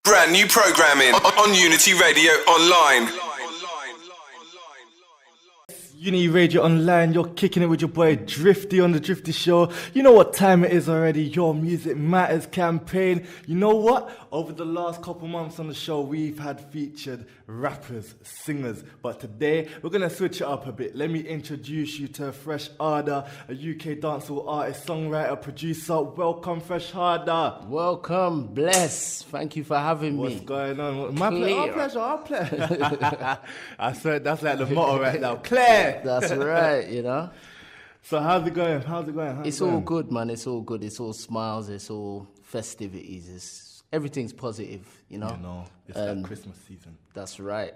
Brand new programming on Unity Radio Online. Uni Radio Online, you're kicking it with your boy Drifty on the Drifty Show. You know what time it is already, Your Music Matters campaign. You know what? Over the last couple months on the show, we've had featured rappers, singers, but today we're going to switch it up a bit. Let me introduce you to Fresharda, a UK dancehall artist, songwriter, producer. Welcome, Fresharda. Welcome, bless. Thank you for having me. What's going on? My pleasure, our pleasure. I swear that's like the motto right now. Clear. That's right, you know. So how's it going? It's all good, man. It's all good. It's all smiles. It's all festivities. Everything's positive, you know. It's like Christmas season. That's right.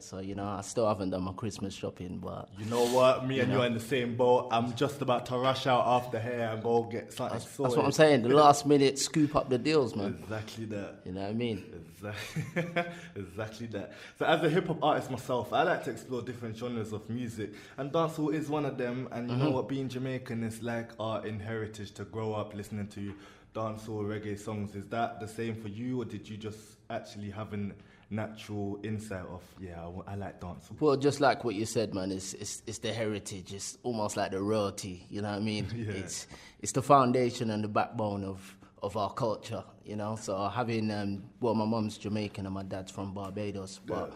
So, you know, I still haven't done my Christmas shopping, but... You know what? Me and you are in the same boat. I'm just about to rush out after here and go get something sorted. That's what I'm saying. The last minute, scoop up the deals, man. Exactly that. You know what I mean? Exactly that. So as a hip-hop artist myself, I like to explore different genres of music. And dancehall is one of them. And you know what? Being Jamaican is like our heritage to grow up listening to dancehall reggae songs. Is that the same for you, or did you just actually have a natural insight of I like dancehall? Well, just like what you said, man, it's the heritage. It's almost like the royalty. You know what I mean? Yeah. It's the foundation and the backbone of our culture. You know, so having my mum's Jamaican and my dad's from Barbados, but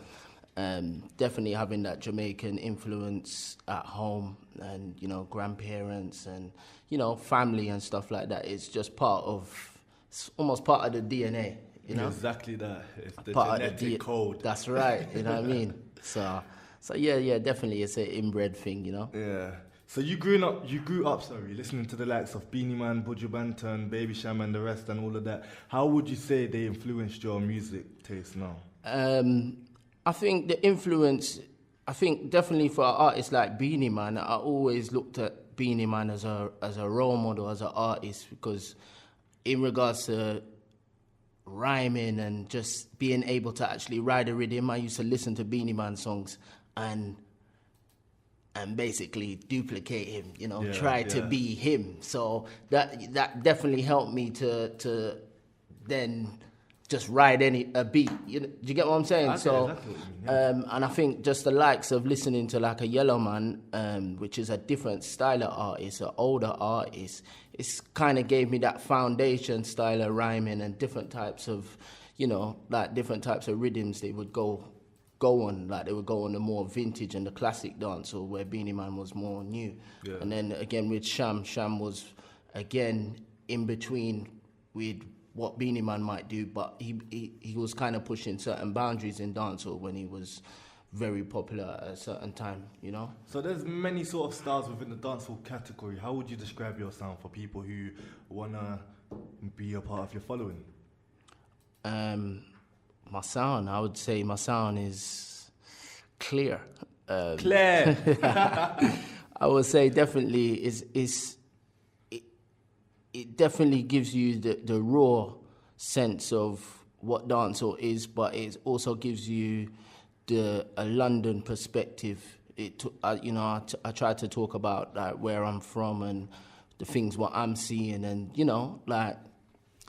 definitely having that Jamaican influence at home, and you know, grandparents and you know, family and stuff like that. It's just it's almost part of the DNA, you know? Exactly that. It's the part genetic code. That's right, you know what I mean? So yeah, definitely it's an inbred thing, you know? Yeah. So you grew up, listening to the likes of Beenie Man, Buju Banton, Baby Cham and the rest and all of that. How would you say they influenced your music taste now? I think the influence, definitely for artists like Beenie Man, I always looked at Beenie Man as a role model, as an artist, because in regards to rhyming and just being able to actually ride a rhythm, I used to listen to Beenie Man songs and basically duplicate him, you know, try to be him. So that definitely helped me to then just ride a beat. Do you get what I'm saying? Exactly what you mean, and I think just the likes of listening to like a Yellow Man, which is a different style of artist, an older artist, it's kind of gave me that foundation style of rhyming and different types of, you know, like different types of rhythms they would go on. Like they would go on the more vintage and the classic dancehall, where Beenie Man was more new. Yeah. And then again with Cham was again in between with what Beenie Man might do, but he was kind of pushing certain boundaries in dancehall when he was very popular at a certain time, you know? So there's many sort of styles within the dancehall category. How would you describe your sound for people who want to be a part of your following? My sound, I would say my sound is clear. Clear! I would say definitely it definitely gives you the raw sense of what dancehall is, but it also gives you a London perspective. I try to talk about like where I'm from and the things what I'm seeing, and you know, like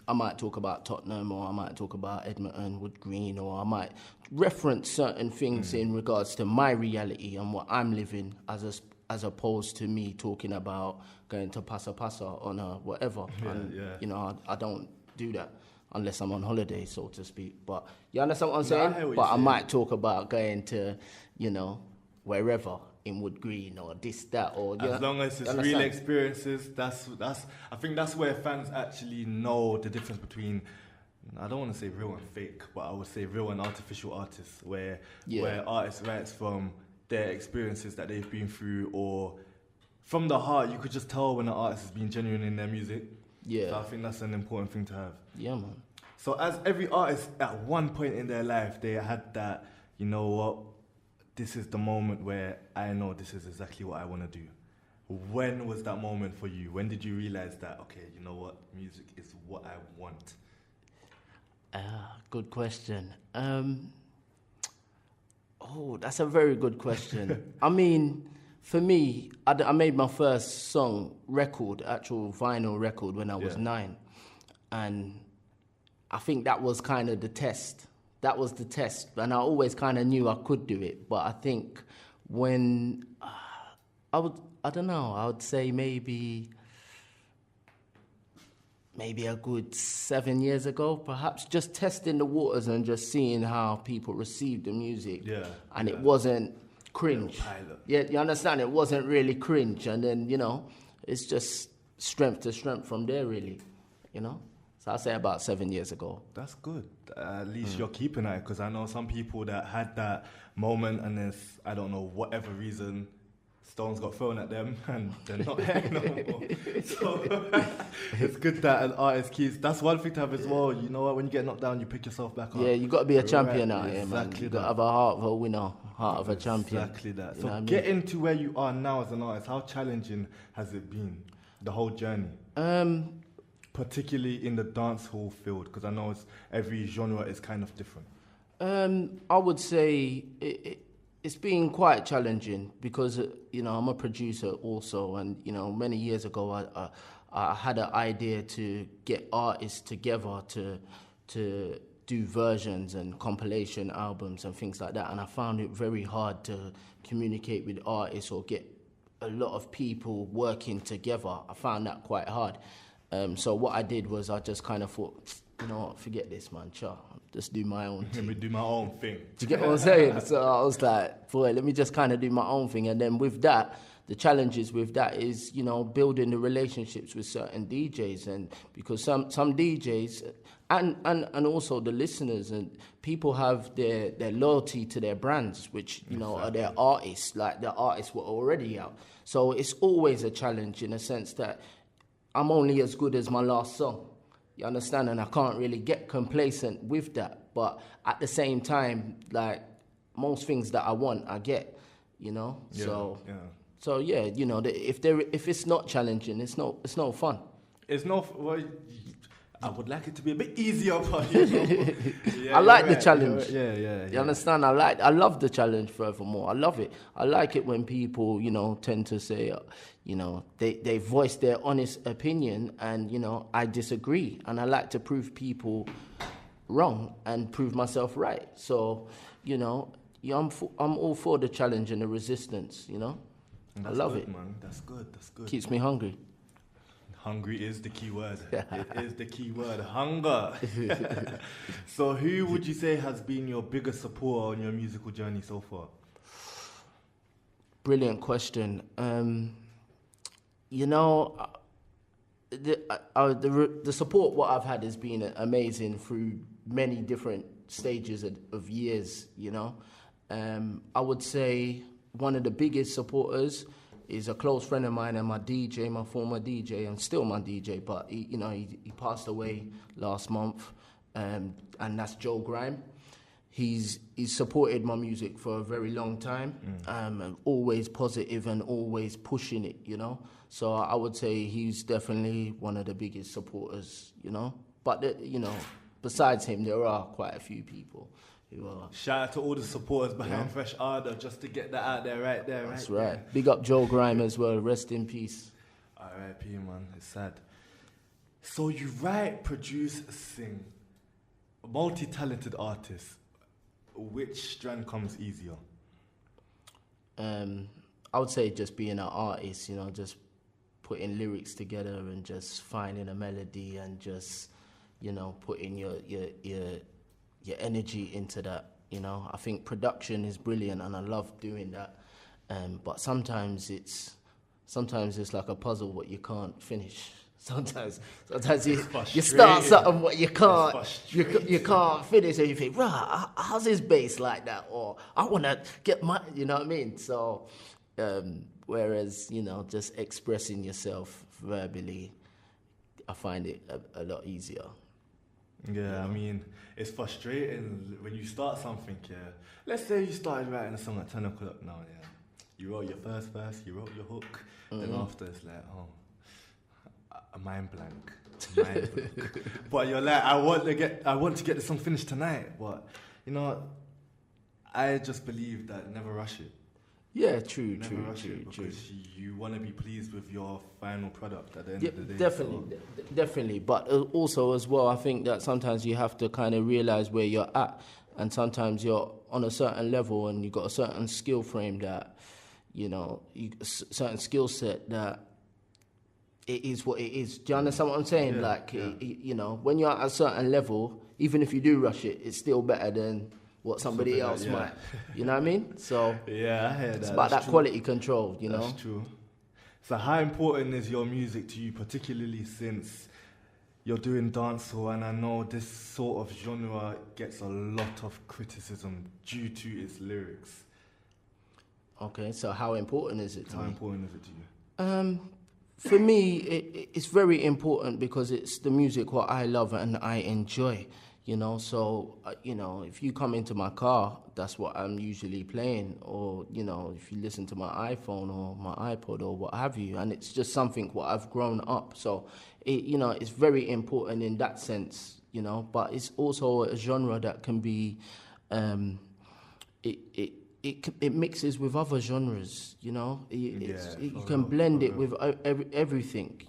I might talk about Tottenham, or I might talk about Edmonton, Wood Green, or I might reference certain things in regards to my reality and what I'm living, as opposed to me talking about going to Pasa on a whatever. You know, I don't do that unless I'm on holiday, so to speak. But you understand what I'm saying? I might talk about going to, you know, wherever in Wood Green or this, that, or... As long as it's real experiences, that's. I think that's where fans actually know the difference between, I don't want to say real and fake, but I would say real and artificial artists, where artists write from their experiences that they've been through, or from the heart. You could just tell when an artist is being genuine in their music. Yeah. So I think that's an important thing to have. Yeah, man. So as every artist at one point in their life, they had that, you know what, this is the moment where I know this is exactly what I want to do. When was that moment for you? When did you realize that, okay, you know what, music is what I want? Good question. That's a very good question. I mean, for me, I made my first song record, actual vinyl record, when I was 9. And I think that was kind of the test. That was the test, and I always kind of knew I could do it. But I think when I don't know, I would say maybe a good 7 years ago, perhaps, just testing the waters and just seeing how people received the music. Yeah. And it wasn't cringe. Pilot. Yeah, you understand? It wasn't really cringe. And then, it's just strength to strength from there, really, So I'll say about 7 years ago. That's good. At least you're keeping at it, because I know some people that had that moment and then, I don't know, whatever reason, stones got thrown at them and they're not here no more. So it's good that an artist keeps. That's one thing to have as well. You know what? When you get knocked down, you pick yourself back up. Yeah, you got to be a champion out here, man. Exactly You got to have a heart of a winner, heart of a champion. Exactly that. You So know what I mean? getting to where you are now as an artist, how challenging has it been? The whole journey? Particularly in the dancehall field, because I know every genre is kind of different. I would say it's been quite challenging because, I'm a producer also. And, many years ago, I had an idea to get artists together to do versions and compilation albums and things like that. And I found it very hard to communicate with artists or get a lot of people working together. I found that quite hard. So what I did was I just kind of thought, you know what, forget this, man, just do my own thing. Let me do my own thing. Do you get what I'm saying? So I was like, boy, let me just kind of do my own thing. And then with that, the challenges with that is, building the relationships with certain DJs. And because some DJs and also the listeners and people have their loyalty to their brands, which, are their artists, like their artists were already out. So it's always a challenge in a sense that I'm only as good as my last song. You understand? And I can't really get complacent with that. But at the same time, like, most things that I want, I get, Yeah, So yeah, if it's not challenging, it's no fun. It's not. Well, I would like it to be a bit easier, but yeah, I like the challenge. Yeah. You understand? I love the challenge. Furthermore, I love it. I like it when people, tend to say, they voice their honest opinion, and I disagree, and I like to prove people wrong and prove myself right. So, I'm all for the challenge and the resistance. I love it, man. That's good. Keeps me hungry. Hungry is the key word. It is the key word. Hunger. So who would you say has been your biggest supporter on your musical journey so far? Brilliant question. The support what I've had has been amazing through many different stages of years, I would say one of the biggest supporters is a close friend of mine and my DJ, my former DJ, and still my DJ, but he passed away last month, and that's Joe Grime. He's supported my music for a very long time, and always positive and always pushing it, So I would say he's definitely one of the biggest supporters, But besides him, there are quite a few people. Shout out to all the supporters behind Fresharda, just to get that out there right there. That's right. Big up Joe Grime as well. Rest in peace. R.I.P. man. It's sad. So you write, produce, sing. Multi-talented artist. Which strand comes easier? I would say just being an artist, just putting lyrics together and just finding a melody and just, putting your energy into that. I think production is brilliant and I love doing that. But sometimes it's like a puzzle what you can't finish. Sometimes you start something what you can't finish, and you think, right, how's his bass like that? Or I want to get my, you know what I mean? So, whereas just expressing yourself verbally, I find it a lot easier. Yeah, I mean, it's frustrating when you start something, Let's say you started writing a song at 10 o'clock now, You wrote your first verse, you wrote your hook, then after it's like, a mind blank. But you're like, I want to get the song finished tonight, but, I just believe that never rush it. Yeah, true. Because you want to be pleased with your final product at the end Yeah, of the day. definitely. But also as well, I think that sometimes you have to kind of realize where you're at, and sometimes you're on a certain level and you've got a certain skill frame that, certain skill set that it is what it is. Do you understand what I'm saying? When you're at a certain level, even if you do rush it, it's still better than what somebody else might. You know what I mean? So yeah, I hear that. It's about that quality control, you know? That's true. So how important is your music to you, particularly since you're doing dancehall, and I know this sort of genre gets a lot of criticism due to its lyrics? Okay, so how important is it to me? How important is it to you? For me, it's very important because it's the music what I love and I enjoy. So if you come into my car, that's what I'm usually playing, or if you listen to my iPhone or my iPod or what have you, and it's just something what I've grown up. So it's very important in that sense, but it's also a genre that can be it mixes with other genres, you can blend it with everything,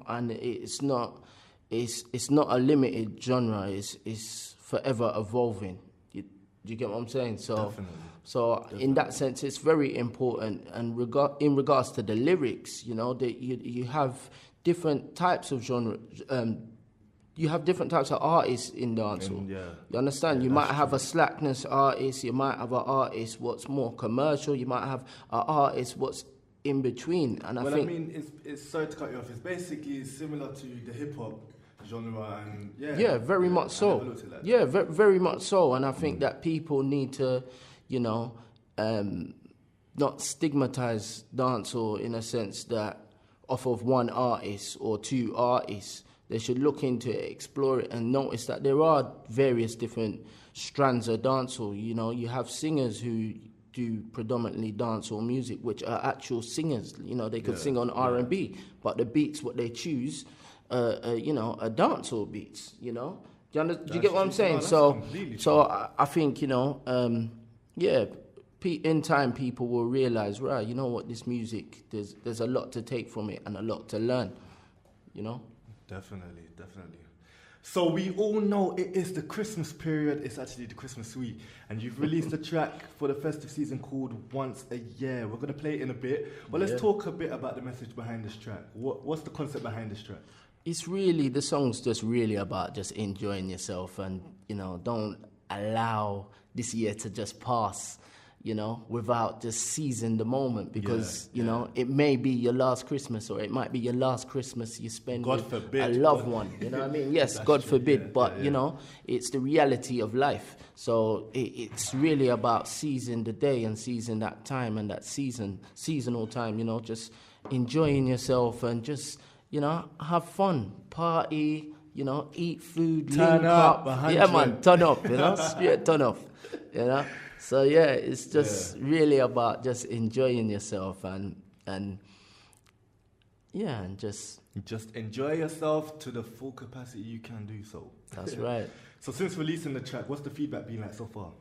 and it's not a limited genre. It's forever evolving. Do you get what I'm saying? Definitely. In that sense, it's very important. And in regards to the lyrics, that you have different types of genre. You have different types of artists in dancehall. You understand? You might have a slackness artist. You might have an artist what's more commercial. You might have an artist what's in between. And I think it's sorry to cut you off. It's basically similar to the hip hop genre, and very much so. Very much so. And I think that people need to, not stigmatize dancehall in a sense that off of one artist or two artists. They should look into it, explore it, and notice that there are various different strands of dancehall. You have singers who do predominantly dancehall music, which are actual singers. They could sing on R&B, but the beats what they choose, are dancehall beats. Do you get what I'm saying? I think in time people will realize, right? You know what? This music, there's a lot to take from it and a lot to learn. Definitely. So we all know it is the Christmas period. It's actually the Christmas week, and you've released a track for the festive season called Once a Year. We're going to play it in a bit, but let's talk a bit about the message behind this track. What's the concept behind this track? It's really, the song's just really about just enjoying yourself, and don't allow this year to just pass without just seizing the moment, because it may be your last Christmas, or it might be your last Christmas you spend with a loved one. You know what I mean? Yes, God forbid, but it's the reality of life. So it's really about seizing the day and seizing that time and that seasonal time. Just enjoying yourself and just have fun, party. Eat food, turn up, turn up. Straight turn up. So it's just really about just enjoying yourself and just enjoy yourself to the full capacity you can do so. That's right. So since releasing the track, what's the feedback been like so far?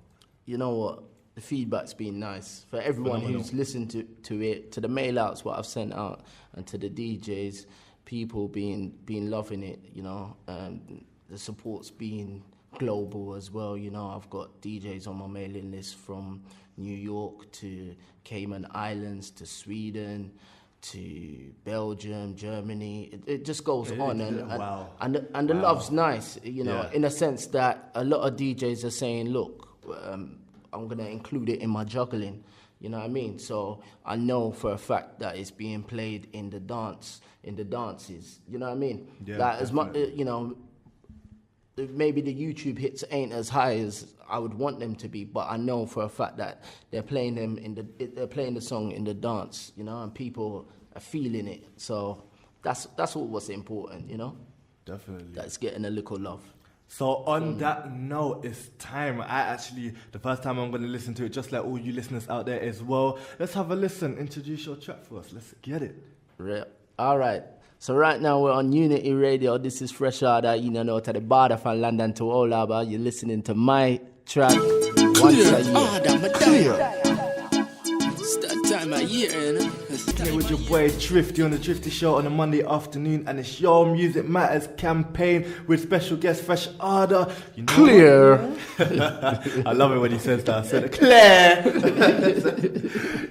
You know what? The feedback's been nice for everyone who's listened to it, to the mail outs what I've sent out, and to the DJs. People been loving it. The support's been global as well. I've got DJs on my mailing list from New York to Cayman Islands to Sweden to Belgium, Germany. It just goes on, and the love's nice, in a sense that a lot of DJs are saying, look, I'm gonna include it in my juggling. You know what I mean? So I know for a fact that it's being played in the dances. You know what I mean? As much, maybe the YouTube hits ain't as high as I would want them to be, but I know for a fact that they're playing the song in the dance, and people are feeling it. So that's what's important, Definitely. That's getting a little love. So on that note, it's time. The first time I'm going to listen to it, just like all you listeners out there as well. Let's have a listen. Introduce your track for us. Let's get it. All right. So right now we're on Unity Radio. This is Fresharda, to the border from London to Olaba. You're listening to my track, Once a Year. Start time of year, you know. Here with your boy Drifty on the Drifty Show on a Monday afternoon, and it's Your Music Matters campaign with special guest Fresharda. You know Clear. I love it when he says that. I said clear.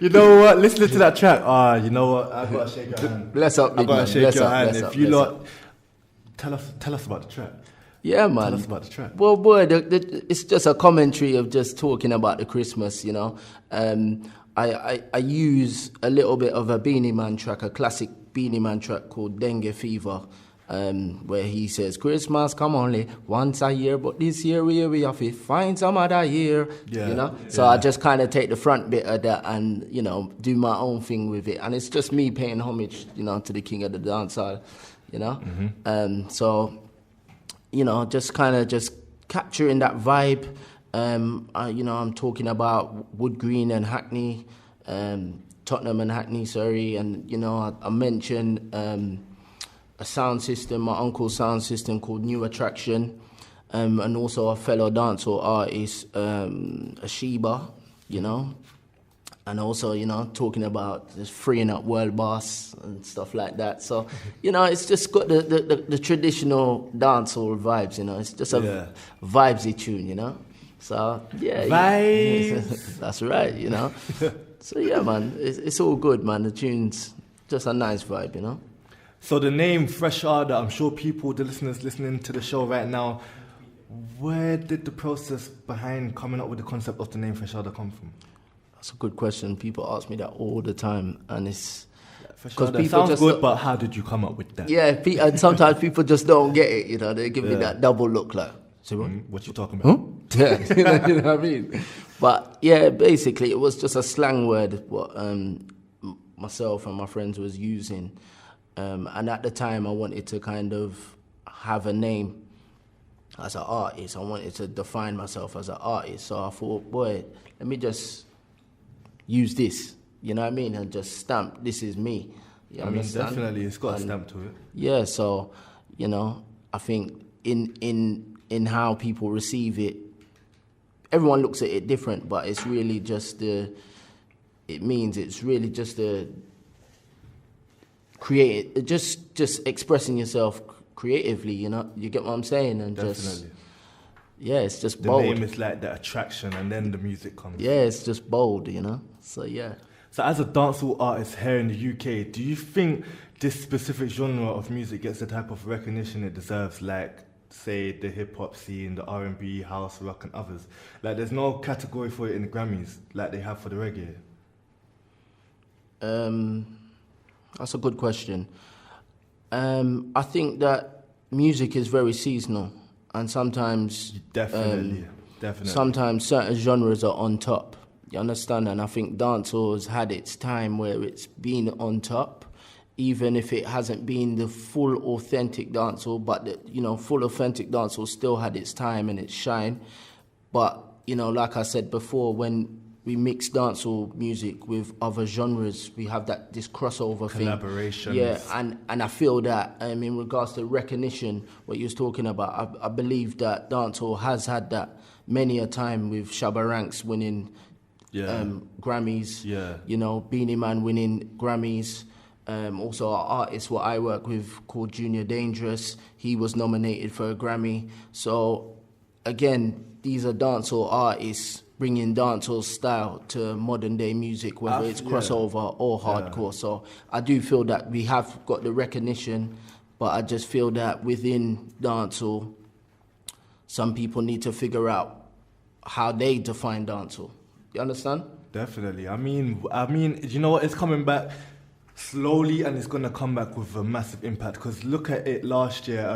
You know what? Listen to that track. You know what? I gotta shake your hand. Bless up, I big gotta man. shake Bless your up, hand. bless If up, you bless lot, up. tell us about the track. Yeah, man. Tell us about the track. Well, boy, it's just a commentary of just talking about the Christmas, you know. I use a little bit of a Beenie Man track, a classic Beenie Man track called Dengue Fever, where he says, Christmas come only once a year, but this year we have to find some other year, you know. So I just kind of take the front bit of that and, you know, do my own thing with it. And it's just me paying homage, you know, to the king of the dancehall, you know. So, you know, just kind of just capturing that vibe. You know, I'm talking about Wood Green and Hackney, Tottenham and Hackney, sorry. And, you know, I mentioned a sound system, my uncle's sound system called New Attraction, and also a fellow dancehall artist, Ashiba, you know. And also, you know, talking about just freeing up world boss and stuff like that. So, you know, it's just got the traditional dancehall vibes, you know. It's just a vibesy tune, you know. So, yeah. Vibes. That's right, you know. So, yeah, man, it's all good, man. The tune's just a nice vibe, you know. So the name Fresharda, I'm sure people, the listeners listening to the show right now, where did the process behind coming up with the concept of the name Fresharda come from? That's a good question. People ask me that all the time, and it's because people sounds just good, but how did you come up with that? Yeah, and sometimes people just don't get it. You know, they give me that double look, like, "So what you talking about?" Huh? Yeah, you know what I mean. But yeah, basically, it was just a slang word what myself and my friends was using, and at the time, I wanted to kind of have a name as an artist. I wanted to define myself as an artist. So I thought, boy, let me just use this, you know what I mean, and just stamp, this is me. You understand? Definitely, it's got a stamp to it. Yeah, so, you know, I think in how people receive it, everyone looks at it different, but it's really just it's really just just expressing yourself creatively, you know, you get what I'm saying? And definitely. It's just bold. The name is like the attraction, and then the music comes. Yeah, it's just bold, you know. So yeah. So as a dancehall artist here in the UK, do you think this specific genre of music gets the type of recognition it deserves, like say the hip hop scene, the R&B, house, rock, and others? Like, there's no category for it in the Grammys like they have for the reggae. That's a good question. I think that music is very seasonal. And sometimes, definitely. Sometimes certain genres are on top. You understand? And I think dancehall has had its time where it's been on top, even if it hasn't been the full authentic dancehall. But full authentic dancehall still had its time and its shine. But like I said before, when we mix dancehall music with other genres, we have this crossover thing. Collaborations. Yeah, and I feel that in regards to recognition, what you was talking about, I believe that dancehall has had that many a time with Shabba Ranks winning Grammys. Yeah. Beenie Man winning Grammys. Also, our artist, what I work with, called Junior Dangerous, he was nominated for a Grammy. So, again, these are dancehall artists bringing dancehall style to modern day music, whether it's crossover or hardcore. Yeah. So I do feel that we have got the recognition, but I just feel that within dancehall, some people need to figure out how they define dancehall. You understand? Definitely. I mean, you know what? It's coming back slowly, and it's going to come back with a massive impact, because look at it last year.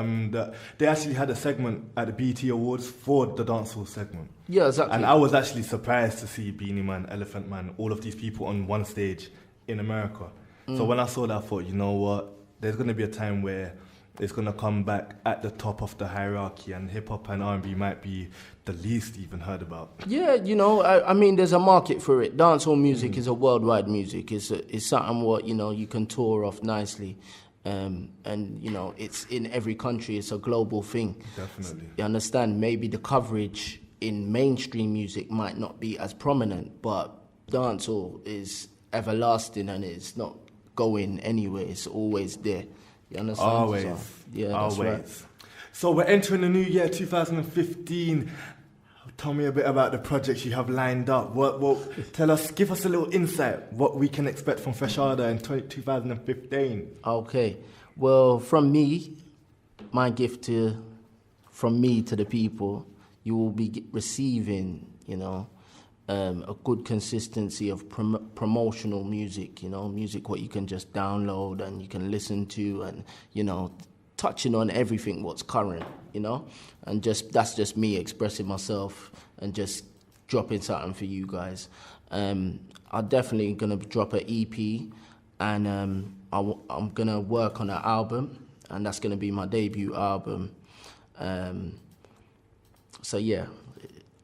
They actually had a segment at the BET Awards for the dancehall segment. Yeah, exactly. And I was actually surprised to see Beenie Man, Elephant Man, all of these people on one stage in America. So when I saw that, I thought, you know what? There's going to be a time where it's going to come back at the top of the hierarchy, and hip-hop and R&B might be the least even heard about. Yeah, I mean, there's a market for it. Dancehall music is a worldwide music. It's something what, you can tour off nicely. And, it's in every country. It's a global thing. Definitely. You understand? Maybe the coverage in mainstream music might not be as prominent, but dancehall is everlasting and it's not going anywhere. It's always there. You understand? Always. So, yeah, that's Always. right. So we're entering the new year, 2015. Tell me a bit about the projects you have lined up. Give us a little insight what we can expect from Fresharda in 2015. Okay. Well, from me, my gift from me to the people, you will be receiving, a good consistency of promotional music, music what you can just download and you can listen to and, touching on everything what's current, and that's just me expressing myself and just dropping something for you guys. I'm definitely going to drop an EP and I'm going to work on an album and that's going to be my debut album. So yeah,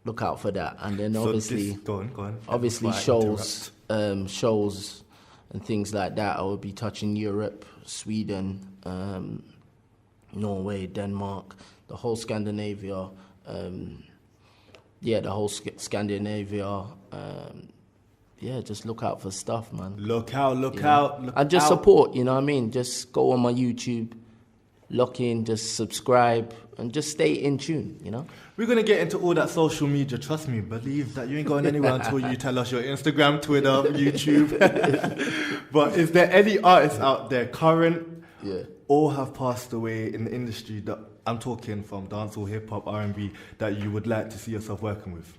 look out for that. And then obviously, go on. Obviously shows and things like that. I will be touching Europe, Sweden, Norway, Denmark, the whole Scandinavia. Scandinavia. Just look out for stuff, man. Look out. And just support, you know what I mean? Just go on my YouTube, lock in, just subscribe, and just stay in tune, We're going to get into all that social media. Trust me, believe that you ain't going anywhere until you tell us your Instagram, Twitter, YouTube. But is there any artists out there, current, or have passed away in the industry that I'm talking from dancehall, hip-hop, R&B, that you would like to see yourself working with?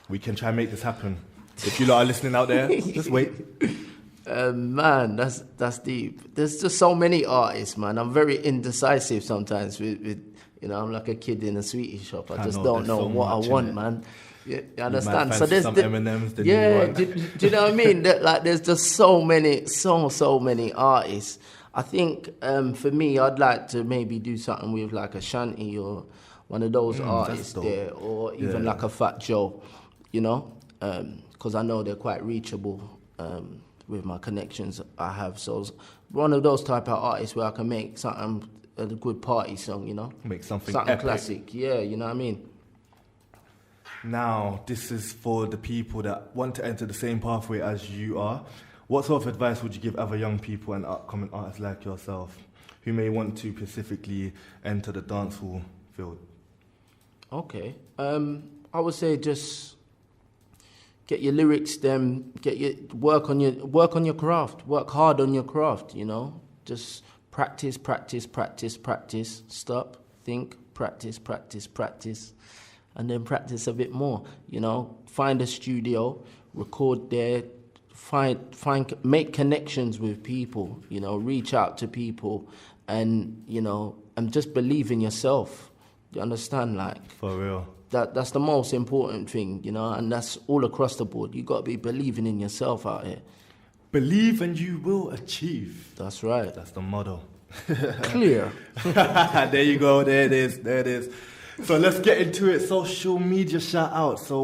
We can try and make this happen. If you lot are listening out there, just wait. Man, that's deep. There's just so many artists, man. I'm very indecisive sometimes with I'm like a kid in a sweetie shop. I just don't know what I want, man. You understand? So there's some M&Ms. Do you know what I mean? There's just so many artists. I think for me, I'd like to maybe do something with like a Shanti or one of those artists there, or even like a Fat Joe, because I know they're quite reachable with my connections I have. So one of those type of artists where I can make something, a good party song, Make something epic. Classic, yeah, you know what I mean? Now, this is for the people that want to enter the same pathway as you are. What sort of advice would you give other young people and upcoming artists like yourself who may want to specifically enter the dancehall field? Okay. I would say just get your lyrics, work on your craft, work hard on your craft, Just practice, stop, think, practice, and then practice a bit more, Find a studio, record there, make connections with people, reach out to people and just believe in yourself. You understand? For real. That's the most important thing, and that's all across the board. You got to be believing in yourself out here. Believe and you will achieve. That's right. That's the motto. Clear. There you go. There it is. So let's get into it. Social media shout out. So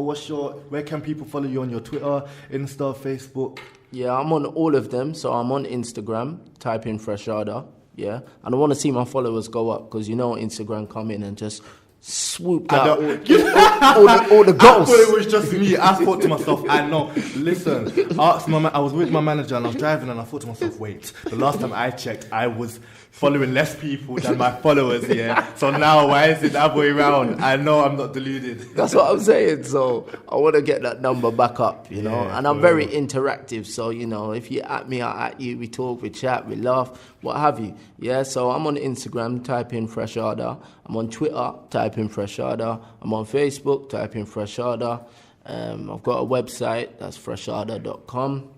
where can people follow you on your Twitter, Insta, Facebook? Yeah, I'm on all of them. So I'm on Instagram, type in Fresharda. Yeah. And I want to see my followers go up because Instagram come in and just swooped out all the ghosts. I thought it was just me. I thought to myself, I know. Listen, I was with my manager and I was driving and I thought to myself, wait, the last time I checked, I was following less people than my followers, yeah. So now, why is it that way around? I know I'm not deluded. That's what I'm saying. So I want to get that number back up, and I'm very interactive. So, if you at me, I at you, we talk, we chat, we laugh, what have you. Yeah, so I'm on Instagram, type in Fresharda. I'm on Twitter, type in Fresharda. I'm on Facebook, type in Fresharda. I've got a website, that's fresharda.com.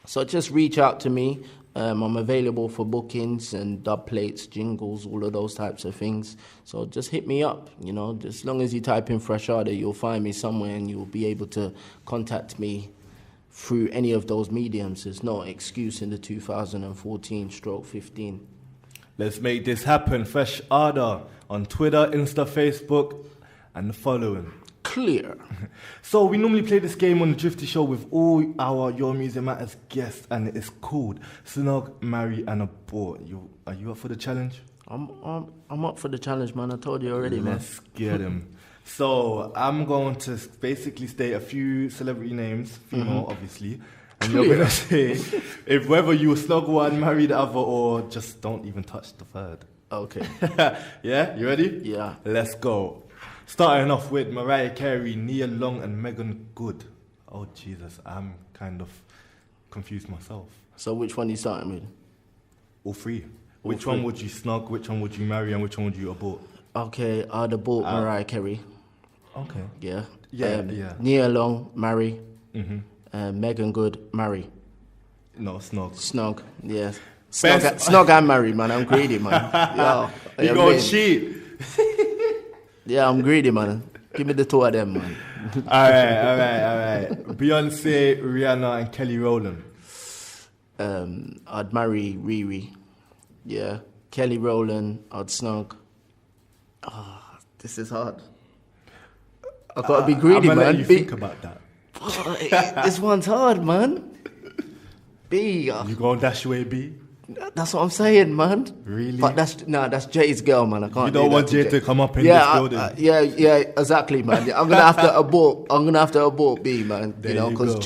So just reach out to me. I'm available for bookings and dub plates, jingles, all of those types of things. So just hit me up, As long as you type in Fresharda, you'll find me somewhere and you'll be able to contact me through any of those mediums. There's no excuse in the 2014/15. Let's make this happen. Fresharda on Twitter, Insta, Facebook, and the following. Clear. So we normally play this game on the Drifty Show with all our Your Music Matters guests, and it's called Snog, Marry, and Abort. Are you up for the challenge? I'm up for the challenge, man. I told you already, man. Let's get him. So I'm going to basically state a few celebrity names, female obviously, and you're going to say if whether you slug one, marry the other, or just don't even touch the third. Okay. Yeah, you ready? Yeah. Let's go. Starting off with Mariah Carey, Nia Long, and Megan Good. Oh Jesus, I'm kind of confused myself. So which one are you starting with? All three. All Which three. one would you snug? Which one would you marry? And which one would you abort? Okay, I'd abort Mariah Carey. Okay. Yeah. Yeah. Nia Long, marry. Mm-hmm. Megan Good, marry. No, snog. Snog, yeah. Best- Snog and marry, man. I'm greedy, man. Yo, You gonna cheat? Yeah, I'm greedy, man. Give me the two of them, man. All right. Beyonce, Rihanna, and Kelly Rowland. I'd marry Riri. Yeah. Kelly Rowland, I'd snog. This is hard. I gotta be greedy, I'm man. let you think about that. This one's hard, man. You gonna dash away, B? That's what I'm saying, man. Really? But that's Jay's girl, man. I can't. You don't do that want to Jay to come up in this building. Yeah, exactly, man. I'm gonna have to abort B, man. There You know, you because go.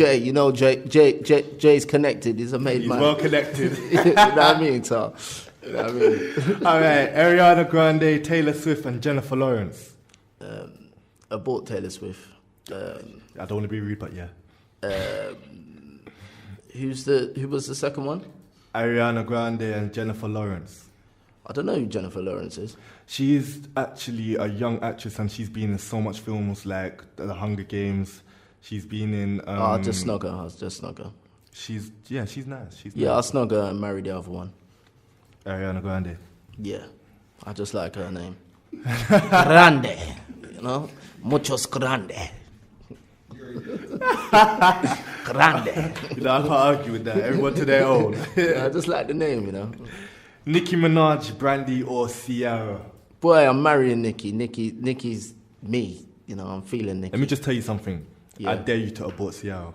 Jay's connected. He's a made He's man. well connected. You know what I mean? So, you know what I mean? All right, Ariana Grande, Taylor Swift, and Jennifer Lawrence. Abort Taylor Swift. I don't want to be rude, but yeah. Who was the second one? Ariana Grande and Jennifer Lawrence. I don't know who Jennifer Lawrence is. She's actually a young actress, and she's been in so much films like The Hunger Games. She's been in. I just snog her. She's nice. Yeah, I'll nice. snog her and marry the other one. Ariana Grande. Yeah, I just like her name. Grande, you know, muchos grande. Grande. You know, I can't argue with that. Everyone to their own. I just like the name, you know. Nicki Minaj, Brandy, or Ciara? Boy, I'm marrying Nicki. Nicki's me. You know, I'm feeling Nicki. Let me just tell you something. Yeah. I dare you to abort Ciara.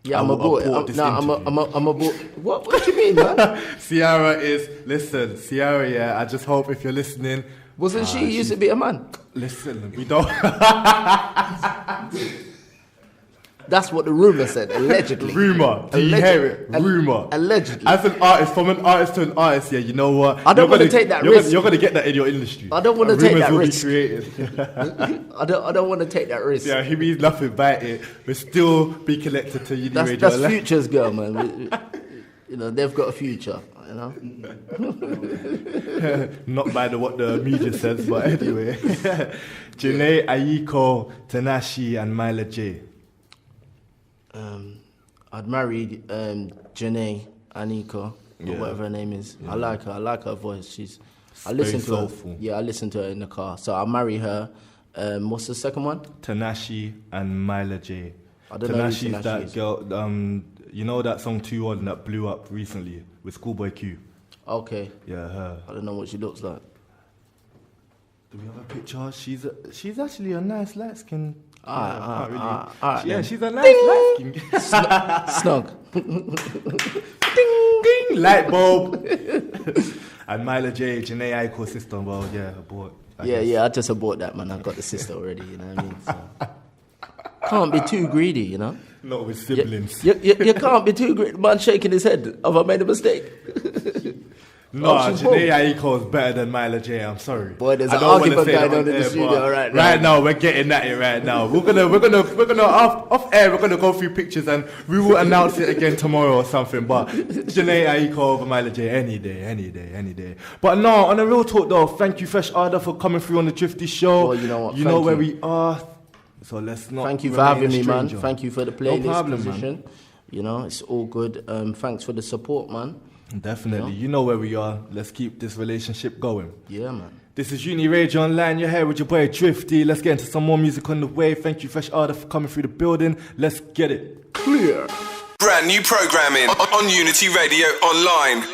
Yeah, I I'm will abort. abort this interview. I'm abort. What do you mean, man? Ciara, yeah, I just hope if you're listening. Wasn't she used to be a man? Listen, we don't. That's what the rumor said, allegedly. Rumor. Do you hear it? Rumor. Allegedly. As an artist, from an artist to an artist, yeah, you know what? I don't want to take that risk. You're going to get that in your industry. I don't want to take that Rumors risk. will be created. I don't want to take that risk. Yeah, he means nothing by it, but still be connected to Uni Radio. That's Future's girl, man. You know, they've got a future, you know. Not by what the media says, but anyway. Janae Aiko, Tanashi, and Myla J. I'd marry Janae Aiko, or whatever her name is. Yeah. I like her voice. I listen to soulful. her. Yeah, I listen to her in the car. So I'll marry her. What's the second one? Tanashi and Myla J. I don't know who Tanashi's Tanashi that is. girl. You know that song 2-1 that blew up recently with Schoolboy Q? Okay. Yeah, her. I don't know what she looks like. Do we have a picture? She's actually a nice light skin. She's a nice light skin. Snog. Ding ding, light bulb. And Myla J, Janae Aiko's sister. Well, yeah, abort. I just abort that, man. I've got the sister already. You know what I mean? So. Can't be too greedy, you know. Not with siblings. You can't be too greedy. Man shaking his head. Have I made a mistake? No, Janae Aiko is better than Myla J. I'm sorry. Boy, there's I an don't wanna argument say going that on in the studio right now. Right now, we're getting at it right now. We're gonna off air. We're gonna go through pictures and we will announce it again tomorrow or something. But Janae Aiko over Myla J. Any day. But no, on a real talk though, thank you Fresharda for coming through on the Drifty Show. Well, you know what? You know where we are. So let's not. Thank you for remain having a me, man. stranger. Thank you for the playlist problem, position. man. You know, it's all good. Thanks for the support, man. Definitely. You know where we are. Let's keep this relationship going. Yeah, man. This is Uni Radio Online. You're here with your boy Drifty. Let's get into some more music on the way. Thank you, Fresharda, for coming through the building. Let's get it clear. Brand new programming on Unity Radio Online.